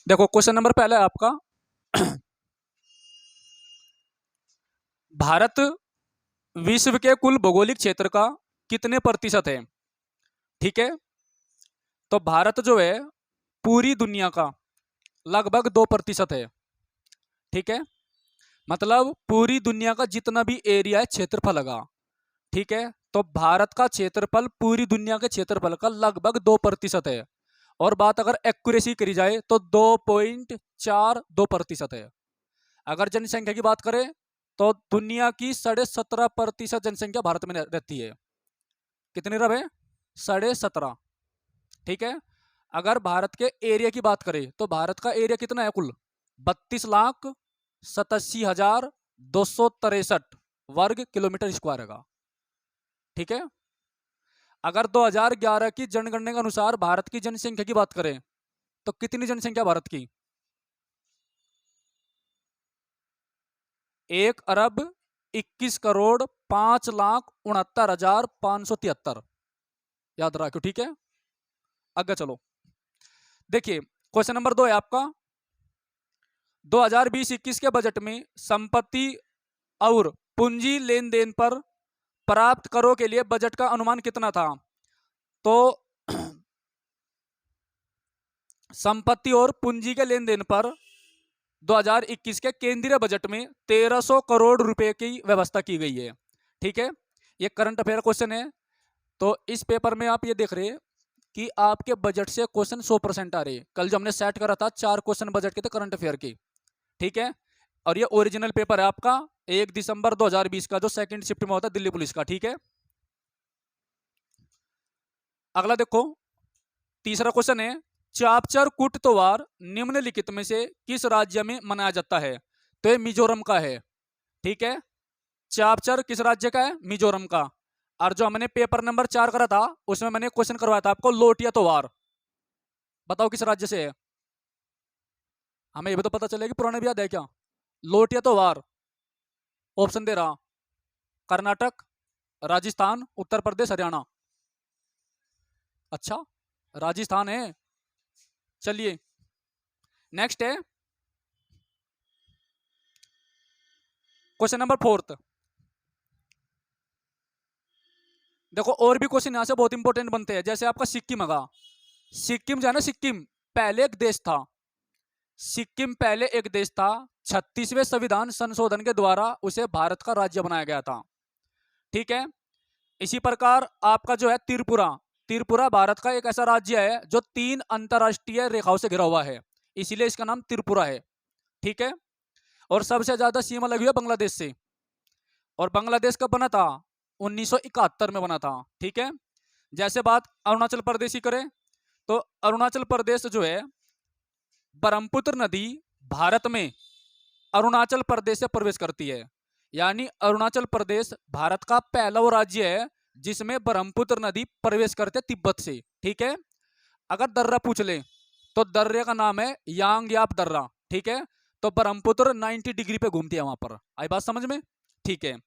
देखो question number पहला है आपका। भारत विश्व के कुल भौगोलिक क्षेत्र का कितने प्रतिशत है? ठीक है, तो भारत जो है पूरी दुनिया का लगभग 2% है। ठीक है, मतलब पूरी दुनिया का जितना भी एरिया है, क्षेत्रफल का, ठीक है, तो भारत का क्षेत्रफल पूरी दुनिया के क्षेत्रफल का लगभग 2% है। और बात अगर एक्यूरेसी करी जाए तो 2.42% है। अगर जनसंख्या की बात करें तो दुनिया की 17.5% जनसंख्या भारत में रहती है। कितनी रहे? 17.5। ठीक है, अगर भारत के एरिया की बात करें तो भारत का एरिया कितना है? कुल 32,87,263 वर्ग किलोमीटर स्क्वायर है। ठीक है, अगर 2011 की जनगणना के अनुसार भारत की जनसंख्या की बात करें तो कितनी जनसंख्या भारत की? 1,21,05,69,573। याद रखो। ठीक है, आगे चलो। देखिए क्वेश्चन नंबर 2 है आपका। 2020-21 के बजट में संपत्ति और पूंजी लेन देन पर प्राप्त करों के लिए बजट का अनुमान कितना था? तो संपत्ति और पूंजी के लेन देन पर 2021 के केंद्रीय बजट में 1300 करोड़ रुपए की व्यवस्था की गई है। ठीक है, ये करंट अफेयर क्वेश्चन है। तो इस पेपर में आप ये देख रहे हैं कि आपके बजट से क्वेश्चन 100% आ रहे हैं। कल जो हमने सेट करा था 4 क्वेश्चन बजट के थे करंट अफेयर की। ठीक है, और ये ओरिजिनल पेपर है आपका 1 दिसंबर 2020 का, जो सेकंड शिफ्ट में होता है दिल्ली पुलिस का। ठीक है, अगला देखो, तीसरा क्वेश्चन है, चापचर कुट त्योहार निम्नलिखित में से किस राज्य में मनाया जाता है? तो ये मिजोरम का है। ठीक है, चापचर किस राज्य का है? मिजोरम का। और जो हमने पेपर नंबर 4 करा था उसमें मैंने क्वेश्चन करवाया था आपको लोटिया त्योहार, बताओ किस राज्य से है? हमें ये भी तो पता चलेगा कि पुराने भी याद है क्या। लोटिया त्योहार ऑप्शन दे रहा, कर्नाटक, राजस्थान, उत्तर प्रदेश, हरियाणा। अच्छा, राजस्थान है। चलिए नेक्स्ट है क्वेश्चन नंबर 4। देखो और भी क्वेश्चन यहां से बहुत इंपॉर्टेंट बनते हैं। जैसे आपका सिक्किम है, सिक्किम जो है ना, सिक्किम पहले एक देश था। सिक्किम पहले एक देश था। 36वें संविधान संशोधन के द्वारा उसे भारत का राज्य बनाया गया था। ठीक है, इसी प्रकार आपका जो है त्रिपुरा, त्रिपुरा भारत का एक ऐसा राज्य है जो 3 अंतरराष्ट्रीय रेखाओं से घिरा हुआ है, इसीलिए इसका नाम त्रिपुरा है। ठीक है, और सबसे ज्यादा सीमा लगी हुई है बांग्लादेश से। और बांग्लादेश कब बना था? 1971 में बना था। ठीक है, जैसे बात अरुणाचल प्रदेश की करें तो अरुणाचल प्रदेश जो है, ब्रह्मपुत्र नदी भारत में अरुणाचल प्रदेश से प्रवेश करती है। यानी अरुणाचल प्रदेश भारत का पहला वो राज्य है जिसमें ब्रह्मपुत्र नदी प्रवेश करते तिब्बत से। ठीक है, अगर दर्रा पूछ ले तो दर्रे का नाम है यांगयाप दर्रा। ठीक है, तो ब्रह्मपुत्र 90 डिग्री पे घूमती है वहां पर। आई बात समझ में? ठीक है,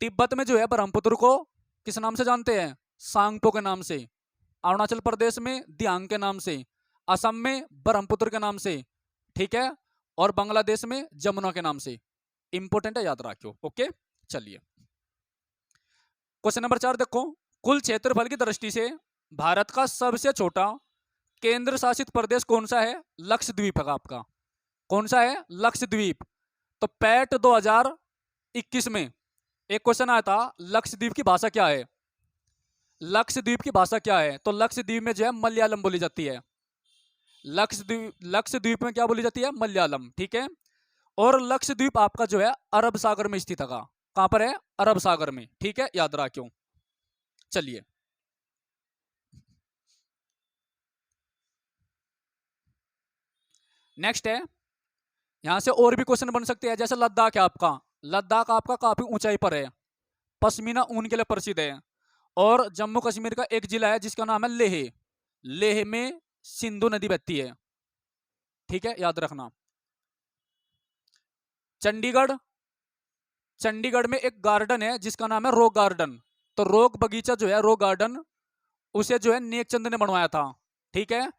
तिब्बत में जो है ब्रह्मपुत्र को किस नाम से जानते हैं? सांगपो के नाम से। अरुणाचल प्रदेश में दियांग के नाम से। असम में ब्रह्मपुत्र के नाम से। ठीक है, और बांग्लादेश में जमुना के नाम से। इंपोर्टेंट है, याद रखियो। ओके, चलिए क्वेश्चन नंबर 4 देखो। कुल क्षेत्रफल की दृष्टि से भारत का सबसे छोटा केंद्र शासित प्रदेश कौन सा है? लक्षद्वीप है आपका। कौन सा है? लक्षद्वीप। तो पैट 2021 में एक क्वेश्चन आया था, लक्षद्वीप की भाषा क्या है? लक्षद्वीप की भाषा क्या है? तो लक्षद्वीप में जो है मलयालम बोली जाती है। लक्षद्वीप में क्या बोली जाती है? मलयालम। ठीक है, और लक्षद्वीप आपका जो है अरब सागर में स्थित है। कहां पर है? अरब सागर में। ठीक है, याद रखियो। चलिए नेक्स्ट है, यहां से और भी क्वेश्चन बन सकते हैं। जैसे लद्दाख है आपका, लद्दाख आपका काफी ऊंचाई पर है, पश्मीना ऊन के लिए प्रसिद्ध है। और जम्मू कश्मीर का एक जिला है जिसका नाम है लेह। लेह में सिंधु नदी बहती है। ठीक है, याद रखना। चंडीगढ़, चंडीगढ़ में एक गार्डन है जिसका नाम है रॉक गार्डन। तो रॉक बगीचा जो है, रॉक गार्डन, उसे जो है नेक चंद ने बनवाया था। ठीक है,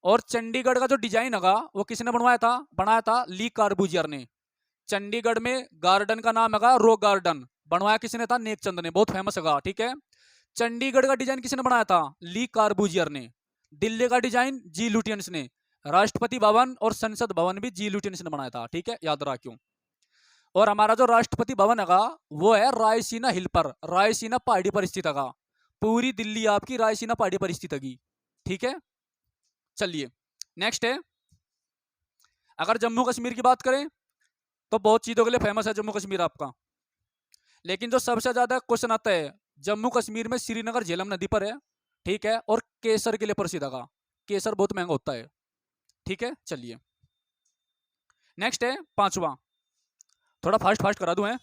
और चंडीगढ़ का जो डिजाइन होगा वो किसने बनाया था ली कार्बूजियर ने। चंडीगढ़ में गार्डन का नाम है रॉक गार्डन, बनवाया किसने था, नेकचंद ने, बहुत फेमस है। ठीक है, चंडीगढ़ का डिजाइन किसने बनाया था, ली कार्बूजियर ने। दिल्ली का डिजाइन जी लुटियंस ने। राष्ट्रपति भवन और संसद भवन भी जी लुटियंस ने बनाया था। ठीक है, याद रखियो। और हमारा जो राष्ट्रपति भवन है वो है रायसीना हिल पर, रायसीना पहाड़ी पर स्थित है। पूरी दिल्ली आपकी रायसीना पहाड़ी पर स्थित है। ठीक है, चलिए नेक्स्ट है, अगर जम्मू कश्मीर की बात करें तो बहुत चीजों के लिए फेमस है जम्मू कश्मीर आपका, लेकिन जो सबसे ज्यादा क्वेश्चन आता है जम्मू कश्मीर में श्रीनगर झेलम नदी पर है। ठीक है, और केसर के लिए प्रसिद्ध है, केसर बहुत महंगा होता है। ठीक है, चलिए नेक्स्ट है पांचवा, थोड़ा फास्ट फास्ट करा दूं है।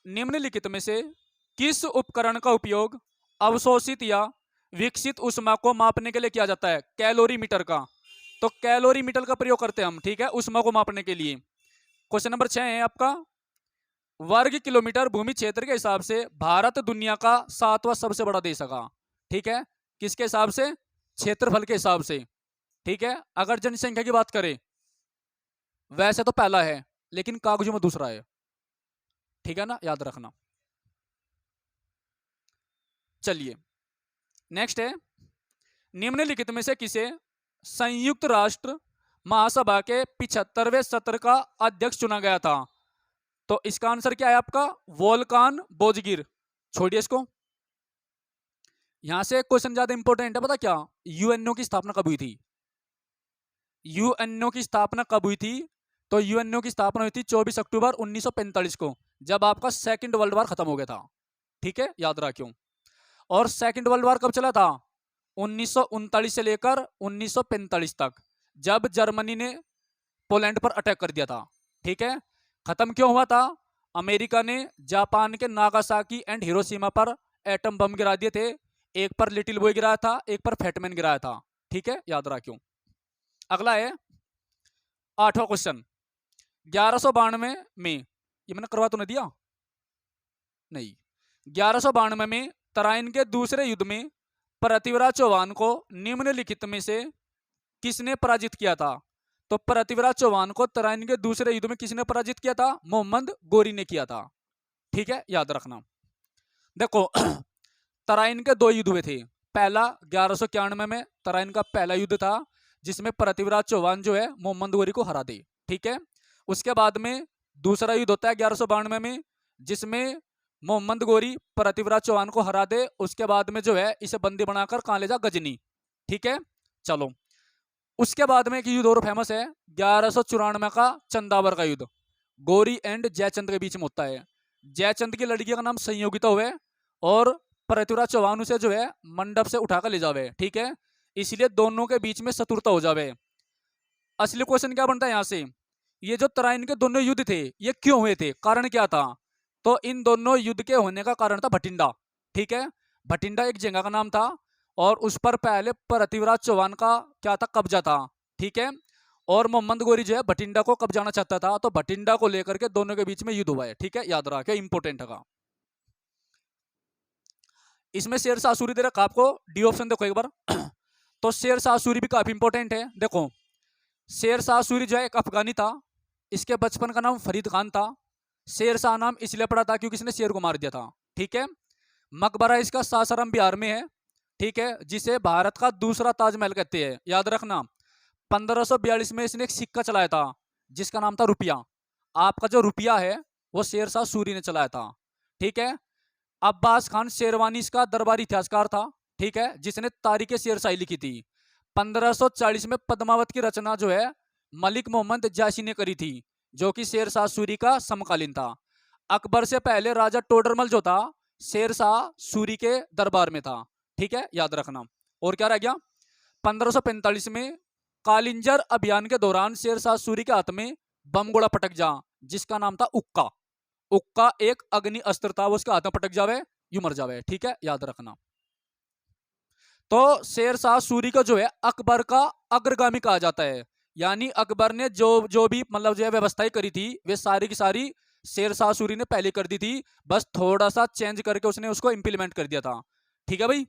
निम्नलिखित में से किस उपकरण का उपयोग अवशोषित या विकसित ऊष्मा को मापने के लिए किया जाता है, कैलोरीमीटर का। तो कैलोरीमीटर का प्रयोग करते हैं हम, ठीक है, ऊष्मा को मापने के लिए। क्वेश्चन नंबर 6 है आपका, वर्ग किलोमीटर भूमि क्षेत्र के हिसाब से भारत दुनिया का 7वां सबसे बड़ा देश है। ठीक है, किसके हिसाब से, क्षेत्रफल के हिसाब से। ठीक है, अगर जनसंख्या की बात करें वैसे तो पहला है, लेकिन कागजों में दूसरा है। ठीक है ना, याद रखना। चलिए नेक्स्ट है, निम्नलिखित में से किसे संयुक्त राष्ट्र महासभा के 75वें सत्र का अध्यक्ष चुना गया था। तो इसका आंसर क्या है आपका, वोल्कान बोजगिर। छोड़िए इसको, यहां से क्वेश्चन ज्यादा इंपॉर्टेंट है, पता क्या, यूएनओ की स्थापना कब हुई थी। यूएनओ की स्थापना कब हुई थी, तो यूएनओ की स्थापना हुई थी 24 अक्टूबर 1945 को, जब आपका सेकंड वर्ल्ड वॉर खत्म हो गया था। ठीक है, याद रखियो। और सेकंड वर्ल्ड वॉर कब चला था, 1939 से लेकर 1945 तक, जब जर्मनी ने पोलैंड पर अटैक कर दिया था। ठीक है, खत्म क्यों हुआ था, अमेरिका ने जापान के नागासाकी एंड हिरोशिमा पर एटम बम गिरा दिए थे। एक पर लिटिल बॉय गिराया था, एक पर फैटमैन गिराया था। ठीक है, याद रखियो। अगला है 8वां क्वेश्चन, 1192 में, ये मैंने करवा तो नहीं दिया, नहीं, 1192 में तराइन के दूसरे युद्ध में पृथ्वीराज चौहान को निम्नलिखित में से किसने पराजित किया था। तो पृथ्वीराज चौहान को तराइन के दूसरे युद्ध में किसने पराजित किया था, मोहम्मद गोरी ने किया था। ठीक है, याद रखना। देखो तराइन के 2 युद्ध हुए थे, पहला 1191 में तराइन का पहला युद्ध था जिसमें पृथ्वीराज चौहान जो है मोहम्मद गोरी को हरा दे। ठीक है, उसके बाद में दूसरा युद्ध होता है 1192 में, जिसमें मोहम्मद गोरी पृथ्वीराज चौहान को हरा दे। उसके बाद में जो है इसे बंदी बनाकर कहां ले जा, गजनी। ठीक है, चलो उसके बाद में एक युद्ध और फेमस है 1194 का चंदावर का युद्ध, गोरी एंड जयचंद के बीच में होता है। जयचंद की लड़की का नाम संयोगिता हुए और पृथ्वीराज चौहान उसे जो है मंडप से उठाकर ले जावे। ठीक है, इसलिए दोनों के बीच में शत्रुता हो जावे। असली क्वेश्चन क्या बनता है यहां से, ये जो तराइन के दोनों युद्ध थे ये क्यों हुए थे, कारण क्या था। तो इन दोनों युद्ध के होने का कारण था भटिंडा। ठीक है, भटिंडा एक जगह का नाम था और उस पर पहले पृथ्वीराज चौहान का क्या था, कब्जा था। ठीक है, और मोहम्मद गोरी जो है भटिंडा को कब्जाना चाहता था, तो भटिंडा को लेकर के दोनों के बीच में युद्ध हुआ है। ठीक है, याद रखिए, इंपोर्टेंट है। इसमें शेरशाह सूरी दे रखा आपको, डी ऑप्शन देखो एक बार तो शेरशाह सूरी भी काफी इंपॉर्टेंट है। देखो शेरशाह सूरी जो है एक अफगानी था, इसके बचपन का नाम फरीद खान था। शेरशाह नाम इसलिए पड़ा था क्योंकि इसने शेर को मार दिया था। ठीक है, मकबरा इसका सासाराम बिहार में है। ठीक है, जिसे भारत का दूसरा ताजमहल कहते हैं, याद रखना। 1542 में इसने एक सिक्का चलाया था जिसका नाम था रुपया। आपका जो रुपया है वो शेरशाह सूरी ने चलाया था। ठीक है, अब्बास खान शेरवानी इसका दरबारी इतिहासकार था। ठीक है, जिसने तारीख शेरशाही लिखी थी। 1540 में पद्मावत की रचना जो है मलिक मोहम्मद जायसी ने करी थी, जो कि शेरशाह सूरी का समकालीन था। अकबर से पहले राजा टोडरमल जो था शेरशाह सूरी के दरबार में था। ठीक है, याद रखना। और क्या रह गया, 1545 में कालिंजर अभियान के दौरान शेरशाह सूरी के हाथ में बम गोला पटक जा, जिसका नाम था उक्का। उक्का एक अग्नि अस्त्र था, वो उसके हाथ में पटक जावे यू मर जावे। ठीक है, याद रखना। तो शेरशाह सूरी का जो है अकबर का अग्रगामी कहा जाता है, यानी अकबर ने जो भी मतलब जो है व्यवस्थाएं करी थी वे सारी की सारी शेरशाह सूरी ने पहले कर दी थी, बस थोड़ा सा चेंज करके उसने उसको इंप्लीमेंट कर दिया था। ठीक है भाई,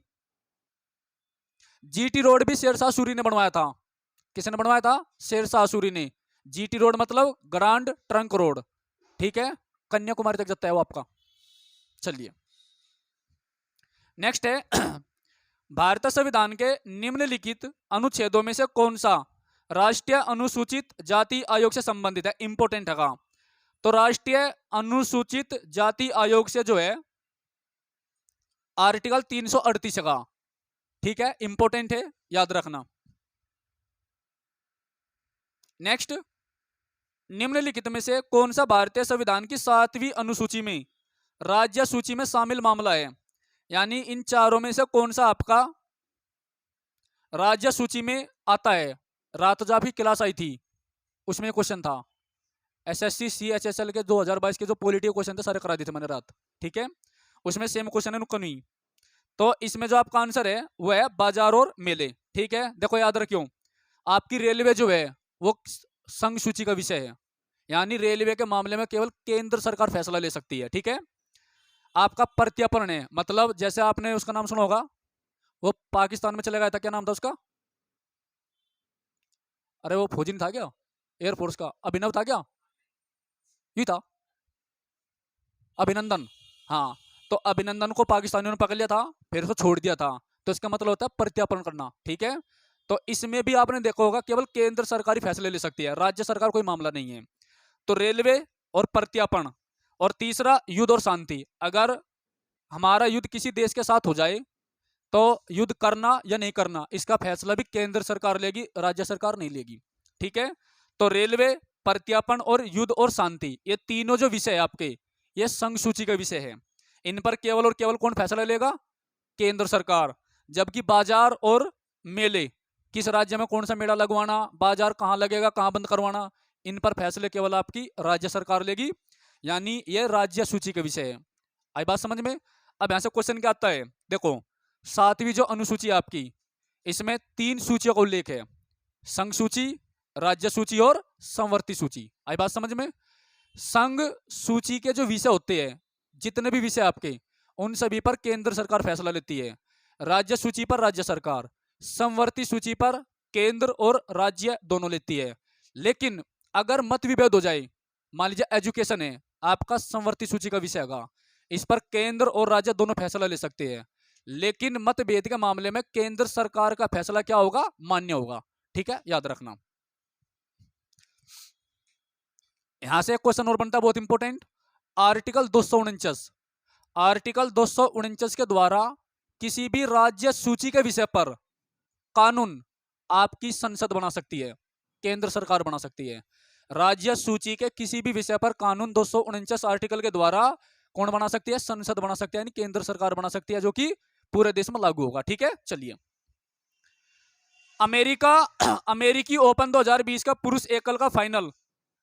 जीटी रोड भी शेरशाह सूरी ने बनवाया था। किसने बनवाया था? शेरशाह सूरी ने। जीटी रोड मतलब ग्रांड ट्रंक रोड, ठीक है, कन्याकुमारी तक जाता है वो आपका। चलिए नेक्स्ट है भारतीय संविधान के निम्नलिखित अनुच्छेदों में से कौन सा राष्ट्रीय अनुसूचित जाति आयोग से संबंधित है? इंपोर्टेंट है का। तो राष्ट्रीय अनुसूचित जाति आयोग से जो है आर्टिकल 338 का, ठीक है, इंपोर्टेंट है, याद रखना। नेक्स्ट, निम्नलिखित में से कौन सा भारतीय संविधान की 7वीं अनुसूची में राज्य सूची में शामिल मामला है? यानी इन चारों में से कौन सा आपका राज्य सूची में आता है? रात जो आपकी क्लास आई थी उसमें क्वेश्चन था, एसएससी सीएचएसएल के 2022 के जो पॉलिटी क्वेश्चन थे सारे करा दिए थे मैंने रात, ठीक है, उसमें सेम क्वेश्चन है नुक्कड़ नहीं। तो इसमें जो आपका आंसर है वो है बाजार और मेले, ठीक है। देखो याद रखियो, आपकी रेलवे जो है वो संघ सूची का विषय है, यानी रेलवे के मामले में केवल केंद्र सरकार फैसला ले सकती है, ठीक है। आपका प्रत्यार्पण है, मतलब जैसे आपने उसका नाम सुना होगा, वो पाकिस्तान में चला गया था, क्या नाम था उसका? अरे वो फौजी नहीं था क्या एयरफोर्स का? अभिनव था क्या? यही था, अभिनंदन। हाँ, तो अभिनंदन को पाकिस्तानियों ने पकड़ लिया था, फिर उसको छोड़ दिया था, तो इसका मतलब होता है प्रत्यार्पण करना, ठीक है। तो इसमें भी आपने देखा होगा केवल केंद्र सरकार ही फैसले ले सकती है, राज्य सरकार कोई मामला नहीं है। तो रेलवे और प्रत्यार्पण, और तीसरा युद्ध और शांति। अगर हमारा युद्ध किसी देश के साथ हो जाए तो युद्ध करना या नहीं करना इसका फैसला भी केंद्र सरकार लेगी, राज्य सरकार नहीं लेगी, ठीक है। तो रेलवे, प्रत्यार्पण और युद्ध और शांति, ये तीनों जो विषय है आपके, ये संघ सूची का विषय है। इन पर केवल और केवल कौन फैसला लेगा? केंद्र सरकार। जबकि बाजार और मेले, किस राज्य में कौन सा मेला लगवाना, बाजार कहाँ लगेगा, कहाँ बंद करवाना, इन पर फैसले केवल आपकी राज्य सरकार लेगी, यानी ये राज्य सूची का विषय है। आई बात समझ में? अब यहां से क्वेश्चन क्या आता है, देखो 7वीं जो अनुसूची है आपकी, इसमें 3 सूचियों का उल्लेख है, संघ सूची, राज्य सूची और संवर्ती सूची। आई बात समझ में? संघ सूची के जो विषय होते हैं, जितने भी विषय आपके, उन सभी पर केंद्र सरकार फैसला लेती है। राज्य सूची पर राज्य सरकार, संवर्ती सूची पर केंद्र और राज्य दोनों लेती है। लेकिन अगर मत विभेद हो जाए, मान लीजिए एजुकेशन है आपका संवर्ती सूची का विषय होगा, इस पर केंद्र और राज्य दोनों फैसला ले सकते हैं, लेकिन मतभेद के मामले में केंद्र सरकार का फैसला क्या होगा? मान्य होगा, ठीक है, याद रखना। यहां से एक क्वेश्चन और बनता है बहुत इंपॉर्टेंट, आर्टिकल 249। आर्टिकल 249 के द्वारा किसी भी राज्य सूची के विषय पर कानून आपकी संसद बना सकती है, केंद्र सरकार बना सकती है। राज्य सूची के किसी भी विषय पर कानून 249 आर्टिकल के द्वारा कौन बना सकती है? संसद बना सकती है, यानी केंद्र सरकार बना सकती है, जो कि पूरे देश में लागू होगा, ठीक है। चलिए, अमेरिका अमेरिकी ओपन 2020 का पुरुष एकल का फाइनल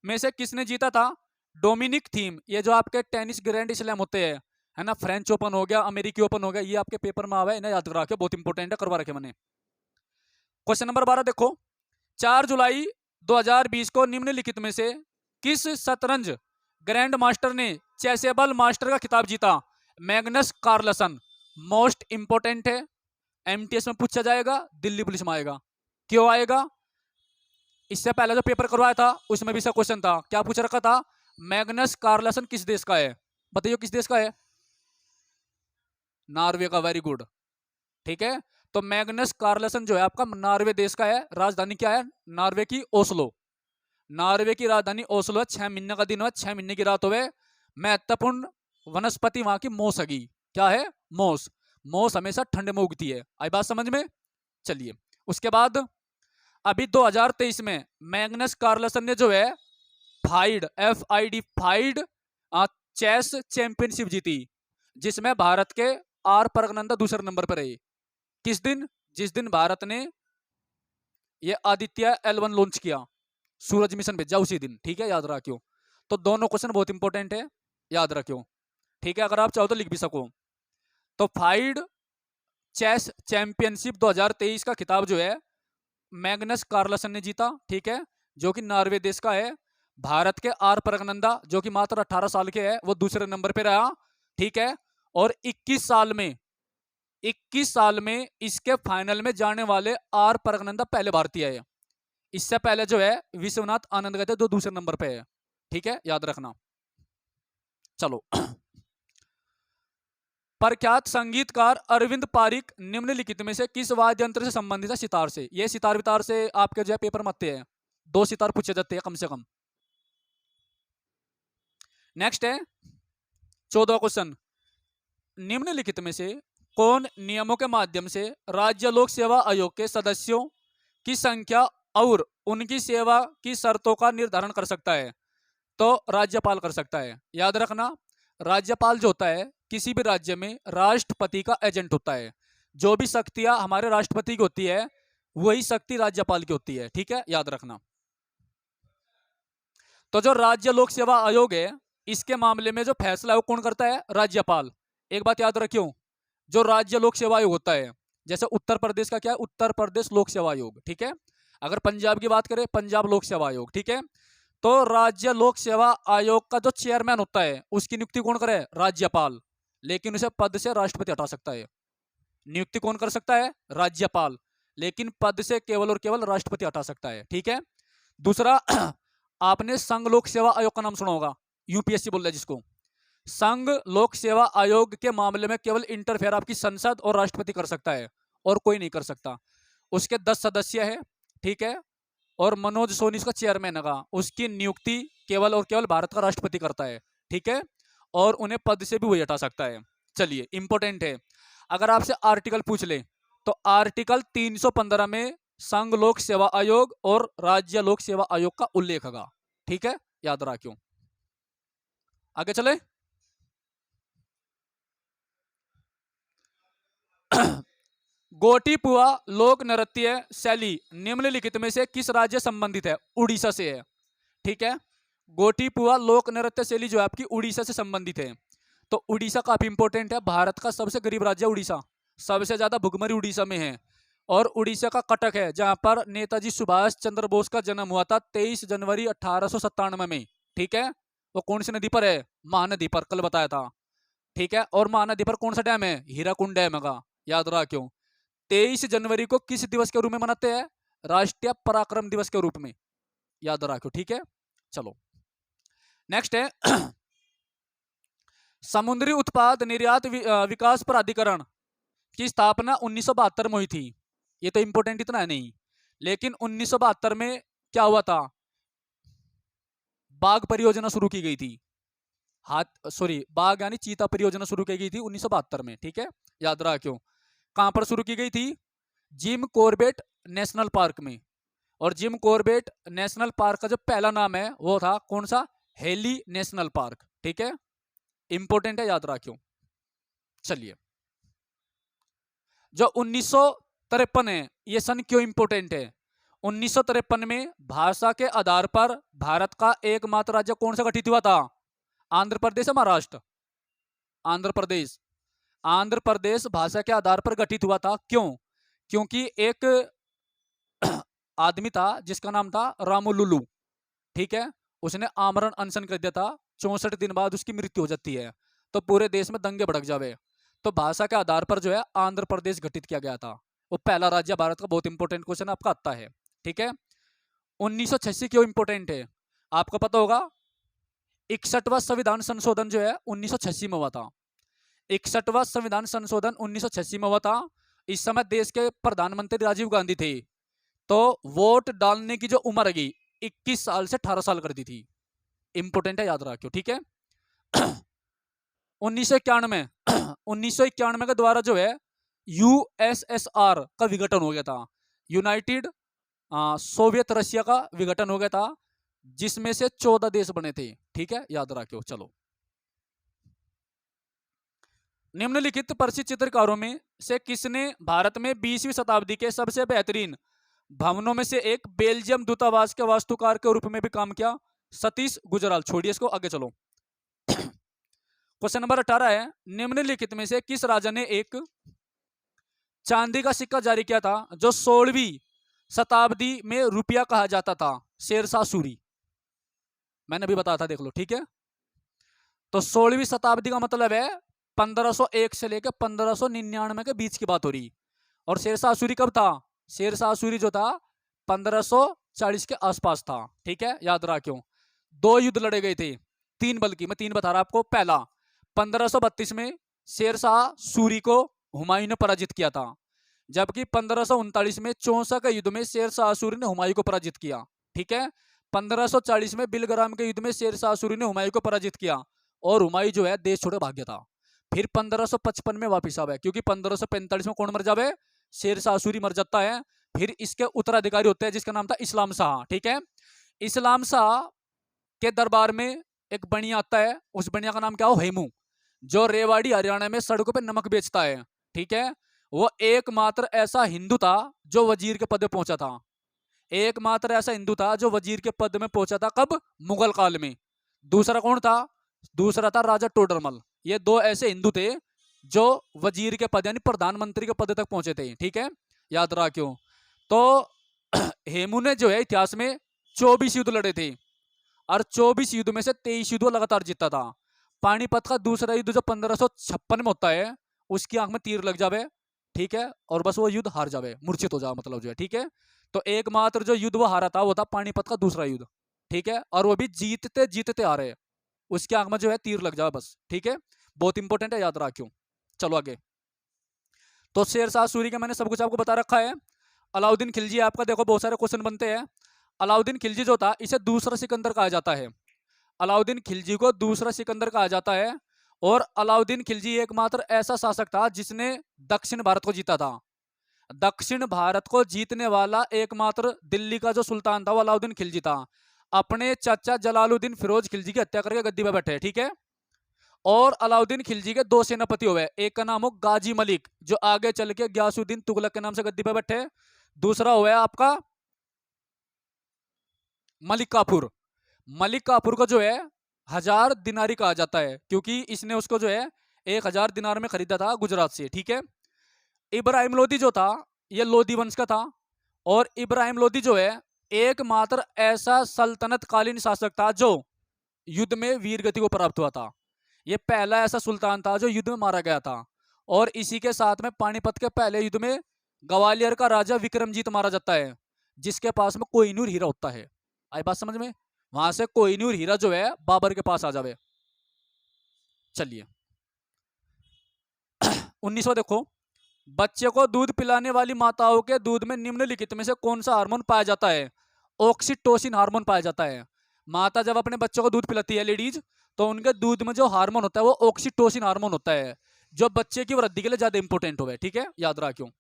में से किसने जीता था? Dominic Thiem. ये जो आपके टेनिस ग्रैंड स्लैम होते हैं, है ना, फ्रेंच ओपन हो गया, अमेरिकी ओपन हो गया, ये आपके पेपर में आवा है, इन्हें याद करा के, बहुत इंपॉर्टेंट है, करवा रखे मैंने। क्वेश्चन नंबर 12 देखो, 4 जुलाई 2020 को निम्नलिखित में से किस शतरंज ग्रैंड मास्टर ने चेसेबल मास्टर का खिताब जीता? Magnus Carlsen. मोस्ट इंपोर्टेंट है, एमटीएस में पूछा जाएगा, दिल्ली पुलिस में आएगा। क्यों आएगा? इससे पहले जो पेपर करवाया था उसमें भी इसका क्वेश्चन था, क्या पूछ रखा था? मैग्नस कार्लसन किस देश का है? बताइए किस देश का है? नॉर्वे का, वेरी गुड, ठीक है। तो मैग्नस कार्लसन जो है आपका नॉर्वे देश का है। राजधानी क्या है नॉर्वे की? ओस्लो। नॉर्वे की राजधानी ओस्लो है। 6 महीने का दिन हुआ, 6 महीने की रात हुए। महत्वपूर्ण वनस्पति वहां की मोस हगी। क्या है? मोस। मोस हमेशा ठंड में उगती है। आई बात समझ में? चलिए, उसके बाद अभी 2023 में मैग्नस कार्लसन ने जो है FIDE, FID FIDE chess championship जीती, जिसमें भारत के आर परगनंदा दूसरे नंबर पर रहे। किस दिन? जिस दिन भारत ने ये आदित्य L1 लॉन्च किया, सूरज मिशन भेजा, उसी दिन, ठीक है, याद रखियो। तो दोनों क्वेश्चन बहुत इंपॉर्टेंट है, याद रखियो, ठीक है, अगर आप चाहो तो लिख भी सको। तो फाइड चेस चैंपियनशिप 2023 का खिताब जो है मैग्नस कार्लसन ने जीता, ठीक है, जो कि नॉर्वे देश का है। भारत के आर परगनंदा जो कि मात्र 18 साल के है, वो दूसरे नंबर पे रहा, ठीक है। और 21 साल में इसके फाइनल में जाने वाले आर परगनंदा पहले भारतीय है। इससे पहले जो है विश्वनाथ आनंद गए थे, जो दूसरे नंबर पे है। ठीक है, याद रखना। चलो प्रख्यात संगीतकार अरविंद पारिक निम्नलिखित में से किस वाद्य यंत्र से संबंधित है? सितार से। ये सितार वितार से आपके जो है पेपर में आते हैं, 2 सितार पूछे जाते हैं कम से कम। नेक्स्ट है 14वां क्वेश्चन, निम्नलिखित में से कौन नियमों के माध्यम से राज्य लोक सेवा आयोग के सदस्यों की संख्या और उनकी सेवा की शर्तों का निर्धारण कर सकता है? तो राज्यपाल कर सकता है। याद रखना, राज्यपाल जो होता है किसी भी राज्य में राष्ट्रपति का एजेंट होता है। जो भी शक्तियां हमारे राष्ट्रपति की होती है वही शक्ति राज्यपाल की होती है। ठीक है, याद रखना। तो जो राज्य लोक सेवा आयोग है, इसके मामले में जो फैसला है वो कौन करता है? राज्यपाल। एक बात याद रखियो, जो राज्य लोक सेवा आयोग होता है, जैसे उत्तर प्रदेश का क्या है? उत्तर प्रदेश लोक सेवा आयोग। ठीक है, अगर पंजाब की बात करें, पंजाब लोक सेवा आयोग। ठीक है, तो राज्य लोक सेवा आयोग का जो चेयरमैन होता है उसकी नियुक्ति कौन करे? राज्यपाल। लेकिन उसे पद से राष्ट्रपति हटा सकता है। नियुक्ति कौन कर सकता है? राज्यपाल। लेकिन पद से केवल और केवल राष्ट्रपति हटा सकता है। ठीक है, दूसरा आपने संघ लोक सेवा आयोग का नाम सुना होगा, यूपीएससी बोल रहा है जिसको। संघ लोक सेवा आयोग के मामले में केवल इंटरफेयर आपकी संसद और राष्ट्रपति कर सकता है, और कोई नहीं कर सकता। उसके 10 सदस्य है। ठीक है, और मनोज सोनी उसका चेयरमैन है। उसकी नियुक्ति केवल और केवल भारत का राष्ट्रपति करता है। ठीक है, और उन्हें पद से भी वही हटा सकता है। चलिए, इंपॉर्टेंट है, अगर आपसे आर्टिकल पूछ ले तो आर्टिकल 315 में संघ लोक सेवा आयोग और राज्य लोक सेवा आयोग का उल्लेख होगा। ठीक है, याद रखियो। आगे चले गोटीपुआ लोक नृत्य शैली निम्नलिखित में से किस राज्य संबंधित है? उड़ीसा से है। ठीक है, गोटीपुआ लोक नृत्य शैली जो है आपकी उड़ीसा से संबंधित है। तो उड़ीसा काफी इंपॉर्टेंट है, भारत का सबसे गरीब राज्य उड़ीसा, सबसे ज्यादा भुखमरी उड़ीसा में है। और उड़ीसा का कटक है जहां पर नेताजी सुभाष चंद्र बोस का जन्म हुआ था 23 जनवरी 1897 में। ठीक है, वो कौन सी नदी पर है? महानदी पर, कल बताया था। ठीक है, और महानदी पर कौन सा डैम है? हीराकुंड डैम है। याद रहा क्यों? 23 जनवरी को किस दिवस के रूप में मनाते हैं? राष्ट्रीय पराक्रम दिवस के रूप में। याद रखो। ठीक है, चलो नेक्स्ट है समुद्री उत्पाद निर्यात विकास प्राधिकरण की स्थापना 1972 में हुई थी। ये तो इंपोर्टेंट इतना है नहीं, लेकिन 1972 में क्या हुआ था? बाघ परियोजना शुरू की गई थी। बाघ यानी चीता परियोजना शुरू की गई थी 1972 में। ठीक है, याद रहा क्यों? कहां पर शुरू की गई थी? जिम कॉर्बेट नेशनल पार्क में। और जिम कॉर्बेट नेशनल पार्क का जो पहला नाम है वो था कौन सा? Heli national park. ठीक है, इंपोर्टेंट है, याद रखियो। चलिए, जो 1953 है, ये सन क्यों इंपोर्टेंट है? 1953 में भाषा के आधार पर भारत का एकमात्र राज्य कौन सा गठित हुआ था? आंध्र प्रदेश है महाराष्ट्र? आंध्र प्रदेश। आंध्र प्रदेश भाषा के आधार पर गठित हुआ था। क्यों? क्योंकि एक आदमी था जिसका नाम था रामुलुलु। ठीक है, उसने आमरण अनशन कर दिया था, 64 दिन बाद उसकी मृत्यु हो जाती है, तो पूरे देश में दंगे भड़क जावे। तो भाषा के आधार पर जो है आंध्र प्रदेश गठित किया गया था। वो पहला राज्य भारत का। बहुत इंपॉर्टेंट क्वेश्चन आपका आता है। ठीक है, 1986 क्यों इंपॉर्टेंट है? आपको पता होगा 61वां संविधान संशोधन जो है 1986 में हुआ था। 61वां संविधान संशोधन 1986 में हुआ था। इस समय देश के प्रधानमंत्री राजीव गांधी थे। तो वोट डालने की जो उम्र है 21 साल से 18 साल कर दी थी। इंपोर्टेंट है, याद रखियो। ठीक है, 1991 के द्वारा जो है यूएसएसआर का विघटन हो गया था। यूनाइटेड सोवियत रशिया का विघटन हो गया था, जिसमें से 14 देश बने थे। ठीक है, याद रखियो। चलो, निम्नलिखित प्रसिद्ध चित्रकारों में से किसने भारत में 20वीं शताब्दी के सबसे बेहतरीन भवनों में से एक बेल्जियम दूतावास के वास्तुकार के रूप में भी काम किया? सतीश गुजराल। छोड़िए इसको, आगे चलो। क्वेश्चन नंबर 18 है, निम्नलिखित में से किस राजा ने एक चांदी का सिक्का जारी किया था जो 16वीं शताब्दी में रुपया कहा जाता था? शेरशाह सूरी। मैंने अभी बताया था, देख लो। ठीक है, तो 16वीं शताब्दी का मतलब है 1501 से लेकर 1599 के बीच की बात हो रही। और शेरशाह सूरी कब था? शेरशाह सूरी जो था 1540 के आसपास था। ठीक है, याद रखियो। 2 युद्ध लड़े गए थे, 3 बल्कि, मैं 3 बता रहा आपको। पहला 1532 में शेरशाह सूरी को हुमायूं ने पराजित किया था, जबकि 1539 में चौसा के युद्ध में शेरशाह सूरी ने हुमायूं को पराजित किया। ठीक है, 1540 में बिलग्राम के युद्ध में शेरशाह सूरी ने हुमायूं को पराजित किया और हुमायूं जो है देश छोड़े भाग गया था। फिर 1555 में वापिस आवे, क्योंकि 1545 में कौन मर जावे? शेरशाह सूरी मर जाता है। फिर इसके उत्तराधिकारी होते हैं जिसका नाम था इस्लाम शाह। ठीक है, इस्लाम शाह के दरबार में एक बनिया आता है, उस बनिया का नाम क्या हो? हेमू, जो रेवाड़ी हरियाणा में सड़कों पे नमक बेचता है। ठीक है, वो एकमात्र ऐसा हिंदू था जो वजीर के पद पे पहुंचा था। एकमात्र ऐसा हिंदू था जो वजीर के पद में पहुंचा था। कब? मुगल काल में। दूसरा कौन था? दूसरा था राजा टोडरमल। ये 2 ऐसे हिंदू थे जो वजीर के पद यानी प्रधानमंत्री के पद तक पहुंचे थे। ठीक है, याद रखियो। तो हेमू ने जो है इतिहास में 24 युद्ध लड़े थे और 24 युद्ध में से 23 युद्ध लगातार जीता था। पानीपत का दूसरा युद्ध जो 1556 में होता है, उसकी आंख में तीर लग जावे। ठीक है, और बस वो युद्ध हार जावे, मूर्छित हो जाए, मतलब जो है। ठीक है, तो एकमात्र जो युद्ध वो हारा था वो था पानीपत का दूसरा युद्ध। ठीक है, और वो भी जीतते जीतते आ रहे हैं, उसकी आंख में जो है तीर लग जाए बस। ठीक है, बहुत इंपॉर्टेंट है, याद रखियो। चलो आगे। तो शेरशाह सूरी का मैंने सब कुछ आपको बता रखा है। अलाउद्दीन खिलजी आपका देखो बहुत सारे क्वेश्चन बनते हैं। अलाउद्दीन खिलजी जो था इसे दूसरा सिकंदर कहा जाता है। अलाउद्दीन खिलजी को दूसरा सिकंदर कहा जाता है। और अलाउद्दीन खिलजी एकमात्र ऐसा शासक था जिसने दक्षिण भारत को जीता था। दक्षिण भारत को जीतने वाला एकमात्र दिल्ली का जो सुल्तान था वो अलाउद्दीन खिलजी था। अपने चाचा जलालुद्दीन फिरोज खिलजी की हत्या करके गद्दी पर बैठे। ठीक है, और अलाउद्दीन खिलजी के 2 सेनापति हुए, एक का नाम हो गाजी मलिक जो आगे चल के गयासुद्दीन तुगलक के नाम से गद्दी पर बैठे। दूसरा हुआ आपका मलिक काफूर। मलिक काफूर को जो है 1000 दिनारी कहा जाता है, क्योंकि इसने उसको जो है 1000 दिनार में खरीदा था गुजरात से। ठीक है, इब्राहिम लोदी जो था ये लोदी वंश का था। और इब्राहिम लोदी जो है एकमात्र ऐसा सल्तनत कालीन शासक था जो युद्ध में वीर गति को प्राप्त हुआ था। ये पहला ऐसा सुल्तान था जो युद्ध में मारा गया था। और इसी के साथ में पानीपत के पहले युद्ध में ग्वालियर का राजा विक्रमजीत मारा जाता है, जिसके पास में कोहिनूर हीरा होता है। आई बात समझ में? वहां से कोहिनूर हीरा जो है बाबर के पास आ जावे। चलिए 19वां देखो। बच्चे को दूध पिलाने वाली माताओं के दूध में निम्नलिखित में से कौन सा हार्मोन पाया जाता है? ऑक्सीटोसिन हार्मोन पाया जाता है। माता जब अपने बच्चों को दूध पिलाती है लेडीज, तो उनके दूध में जो हार्मोन होता है वो ऑक्सीटोसिन हार्मोन होता है, जो बच्चे की वृद्धि के लिए ज्यादा इंपॉर्टेंट हो। ठीक है, याद रखियो।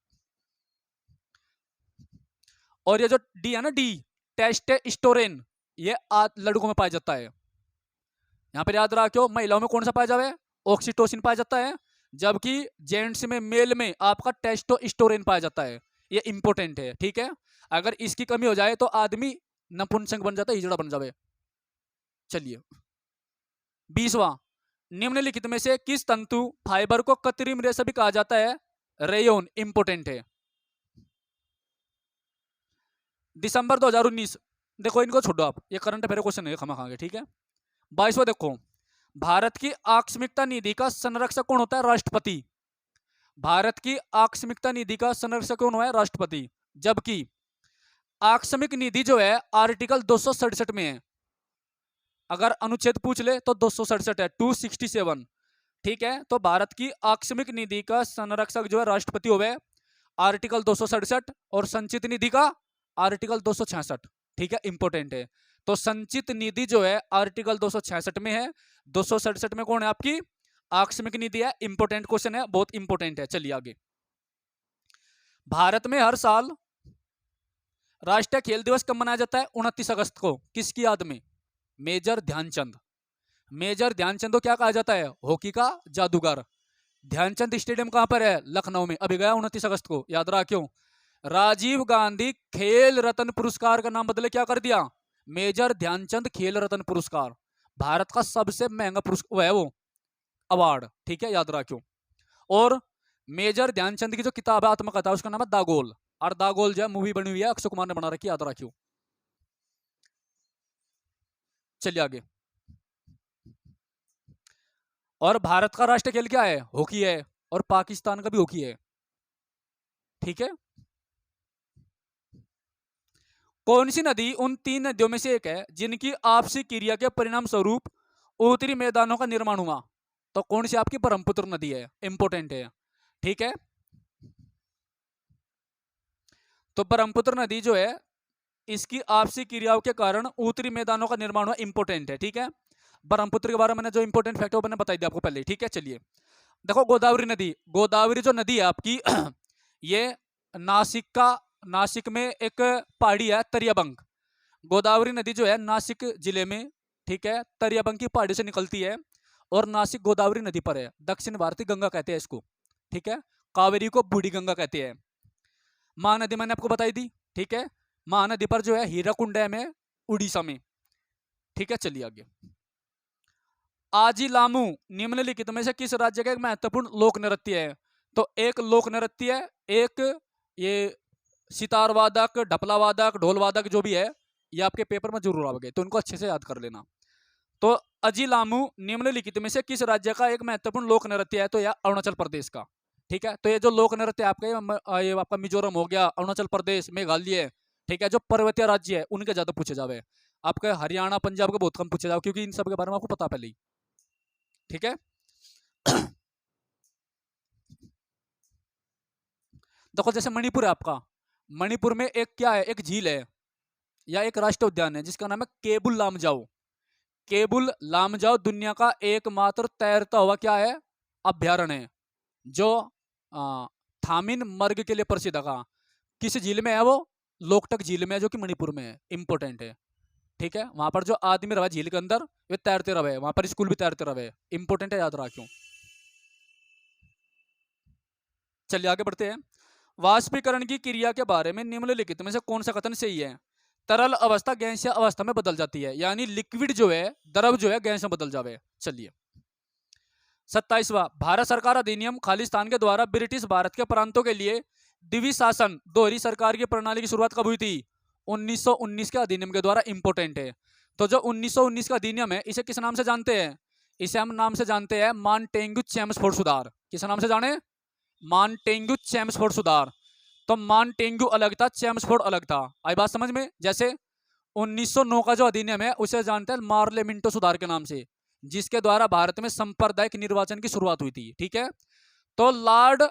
और ये जो डी है ना, डी टेस्टोस्टेरोन, ये लड़कों में पाया जाता है। यहां पर याद रखियो, महिलाओं में कौन सा पाया जावे? ऑक्सीटोसिन पाया जाता है, जबकि जेंट्स में, मेल में आपका टेस्टोस्टेरोन पाया जाता है। ये इंपॉर्टेंट है। ठीक है, अगर इसकी कमी हो जाए तो आदमी नपुंसक बन जाता है, हिजड़ा बन जावे। चलिए 20वां। निम्नलिखित में से किस तंतु फाइबर को कृत्रिम रेशा भी कहा जाता है? रेयोन इंपॉर्टेंट है। दिसंबर 2019, देखो इनको छोड़ो आप, ये करंट अफेयर क्वेश्चन है खमा खागे। ठीक है, 22वां देखो। भारत की आकस्मिकता निधि का संरक्षक कौन होता है? राष्ट्रपति। भारत की आकस्मिकता निधि का संरक्षक कौन है? राष्ट्रपति। जबकि आकस्मिक निधि जो है आर्टिकल 267 में है। अगर अनुच्छेद पूछ ले तो 267 है, 267। ठीक है, तो भारत की आकस्मिक निधि का संरक्षक जो है राष्ट्रपति होवे, आर्टिकल 267। और संचित निधि का आर्टिकल 266। ठीक है, इंपॉर्टेंट है। तो संचित निधि जो है आर्टिकल 266 में है, 267 में कौन है? आपकी आकस्मिक निधि है। इंपॉर्टेंट क्वेश्चन है, बहुत इंपॉर्टेंट है। चलिए आगे। भारत में हर साल राष्ट्रीय खेल दिवस कब मनाया जाता है? 29 अगस्त को। किसकी याद में? मेजर ध्यानचंद। मेजर ध्यानचंद को क्या कहा जाता है? हॉकी का जादूगर। ध्यानचंद स्टेडियम कहां पर है? लखनऊ में। अभी गया 29 अगस्त को, याद रहा क्यों? राजीव गांधी खेल रत्न पुरस्कार का नाम बदले क्या कर दिया? मेजर ध्यानचंद खेल रत्न पुरस्कार। भारत का सबसे महंगा पुरस्कार है वो अवार्ड। ठीक है, याद रखियो। और मेजर ध्यानचंद की जो किताब है आत्मकथा, उसका नाम है दागोल। और दागोल जो है मूवी बनी हुई है, अक्षय कुमार ने बना रखी, याद रखियो। चलिए आगे। और भारत का राष्ट्रीय खेल क्या है? हॉकी है। और पाकिस्तान का भी हॉकी है। ठीक है, कौन सी नदी उन 3 नदियों में से एक है जिनकी आपसी क्रिया के परिणाम स्वरूप उत्तरी मैदानों का निर्माण हुआ? तो कौन सी आपकी ब्रह्मपुत्र नदी है, इंपोर्टेंट है। ठीक है, तो ब्रह्मपुत्र नदी जो है इसकी आपसी क्रियाओं के कारण उत्तरी मैदानों का निर्माण हुआ, इंपोर्टेंट है। ठीक है, ब्रह्मपुत्र के बारे में जो इंपोर्टेंट फैक्ट है वो मैंने बताई दिया आपको पहले। ठीक है, चलिए देखो गोदावरी नदी, गोदावरी जो नदी है आपकी ये नासिक का, नासिक में एक पहाड़ी है तरियाबंग। गोदावरी नदी जो है नासिक जिले में, ठीक है, तरियाबंग की पहाड़ी से निकलती है और नासिक गोदावरी नदी पर है। दक्षिण भारतीय गंगा कहते हैं इसको। ठीक है, कावेरी को बूढ़ी गंगा कहते हैं। महानदी मैंने आपको बताई दी। ठीक है, महानदी पर जो है हीराकुंड डैम है उड़ीसा में। ठीक है, चलिए आगे। आजिलामू निम्नलिखित में से किस राज्य का एक महत्वपूर्ण लोक नृत्य है? तो एक लोक नृत्य है, एक ये सितार वादक, ढपला वादक, ढोल वादक जो भी है, ये आपके पेपर में जरूर आओगे, तो उनको अच्छे से याद कर लेना। तो अजिलामू निम्नलिखित में से किस राज्य का एक महत्वपूर्ण लोक नृत्य है? तो यह अरुणाचल प्रदेश का। ठीक है, तो ये जो लोक नृत्य आपके ये आपका मिजोरम हो गया, अरुणाचल प्रदेश, मेघालय, ठीक है, जो पर्वतीय राज्य है उनके ज्यादा पूछे जावे। आपके हरियाणा पंजाब के बहुत कम पूछे जाओ, क्योंकि इन सब के बारे में आपको पता पहले ही। ठीक है देखो जैसे मणिपुर है आपका, मणिपुर में एक क्या है, एक झील है या एक राष्ट्रीय उद्यान है जिसका नाम है केबुल लामजाओ। केबुल लामजाओ दुनिया का एकमात्र तैरता हुआ क्या है, अभ्यारण्य है, जो थामिन मर्ग के लिए प्रसिद्ध है। किस झील में है वो? लोकटक झील में है, जो कि मणिपुर में है, इंपोर्टेंट है। ठीक है, वहां पर जो आदमी रहा झील के अंदर वे तैरते रहे, वहां पर स्कूल भी तैरते रहे, इंपोर्टेंट है, याद रखियो। चलिए आगे बढ़ते हैं। वाष्पीकरण की क्रिया के बारे में निम्नलिखित में से कौन सा कथन सही है? तरल अवस्था गैसीय अवस्था में बदल जाती है, यानी लिक्विड जो है, द्रव जो है, गैस में बदल जावे। चलिए 27वां भारत सरकार अधिनियम खालिस्तान के द्वारा ब्रिटिश भारत के प्रांतों के लिए द्विशासन शासन दोहरी सरकार की प्रणाली की शुरुआत कब हुई थी? 1919 के अधिनियम के द्वारा, इंपोर्टेंट है। तो जो 1919 का अधिनियम है इसे किस नाम से जानते हैं? इसे हम नाम से जानते हैं मॉन्टेग्यू चेम्सफोर्ड सुधार। किस नाम से जाने? मॉन्टेग्यू चेम्सफोर्ड सुधार। तो मॉन्टेग्यू अलग था, चेम्सफोर्ड अलग था। आई बात समझ में? जैसे 1909 का जो अधिनियम है उसे जानते हैं मार्ले मिंटो सुधार के नाम से, जिसके द्वारा भारत में सांप्रदायिक निर्वाचन की शुरुआत हुई थी। ठीक है, तो लॉर्ड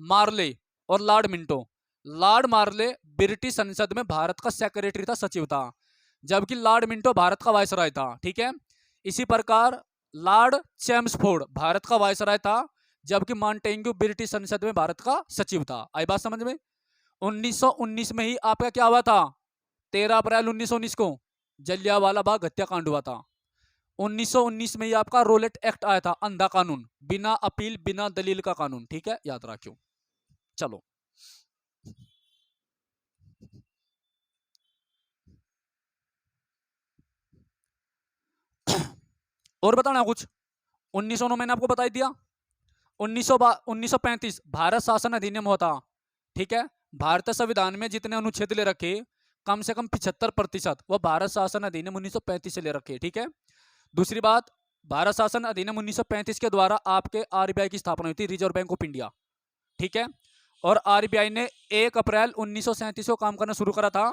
मार्ले और लॉर्ड मिंटो, लॉर्ड मार्ले ब्रिटिश संसद में भारत का सेक्रेटरी था, सचिव था, जबकि लॉर्ड मिंटो भारत का वायसराय था। ठीक है, इसी प्रकार लॉर्ड चेम्सफोर्ड भारत का वायसराय था, जबकि मॉन्टेग्यू ब्रिटिश संसद में भारत का सचिव था। आई बात समझ में? 1919 में ही आपका क्या हुआ था? 13 अप्रैल 1919 को जलियांवाला बाग हत्याकांड हुआ था। 1919 में ही आपका रोलेट एक्ट आया था, अंधा कानून, बिना अपील बिना दलील का कानून। ठीक है, याद रखियो। चलो और बताना कुछ। 1909 मैंने आपको बता दिया। 1935 भारत शासन अधिनियम होता। ठीक है, भारतीय संविधान में जितने अनुच्छेद ले रखे कम से कम 75% वो भारत शासन अधिनियम 1935 से ले रखे। ठीक है, दूसरी बात, भारत शासन अधिनियम 1935 के द्वारा आपके आरबीआई की स्थापना हुई थी, रिजर्व बैंक ऑफ इंडिया। ठीक है, और आरबीआई ने 1 अप्रैल 1937 को काम करना शुरू करा था।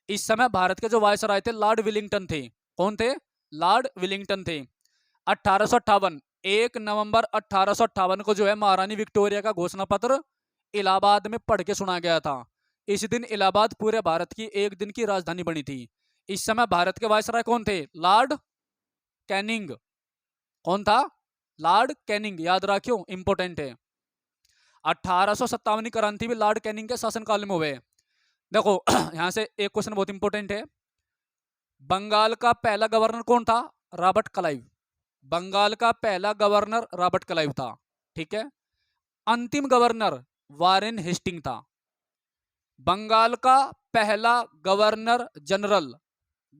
इस समय भारत के जो वायसराय थे लॉर्ड विलिंगटन थे। कौन थे? लॉर्ड विलिंगटन थे। 1858 1 नवंबर 1858 को जो है महारानी विक्टोरिया का घोषणा पत्र इलाहाबाद में पढ़ के सुना गया था। इस दिन इलाहाबाद पूरे भारत की एक दिन की राजधानी बनी थी। इस समय भारत के वायसराय कौन थे? Lord Canning. कौन था? लॉर्ड कैनिंग, याद रखियो, इंपोर्टेंट है। 1857 क्रांति भी लॉर्ड कैनिंग के शासनकाल में हुए। देखो यहां से एक क्वेश्चन बहुत इंपोर्टेंट है। बंगाल का पहला गवर्नर कौन था? Robert Clive. बंगाल का पहला गवर्नर रॉबर्ट क्लाइव था। ठीक है, अंतिम गवर्नर वारेन हेस्टिंग था। बंगाल का पहला गवर्नर जनरल,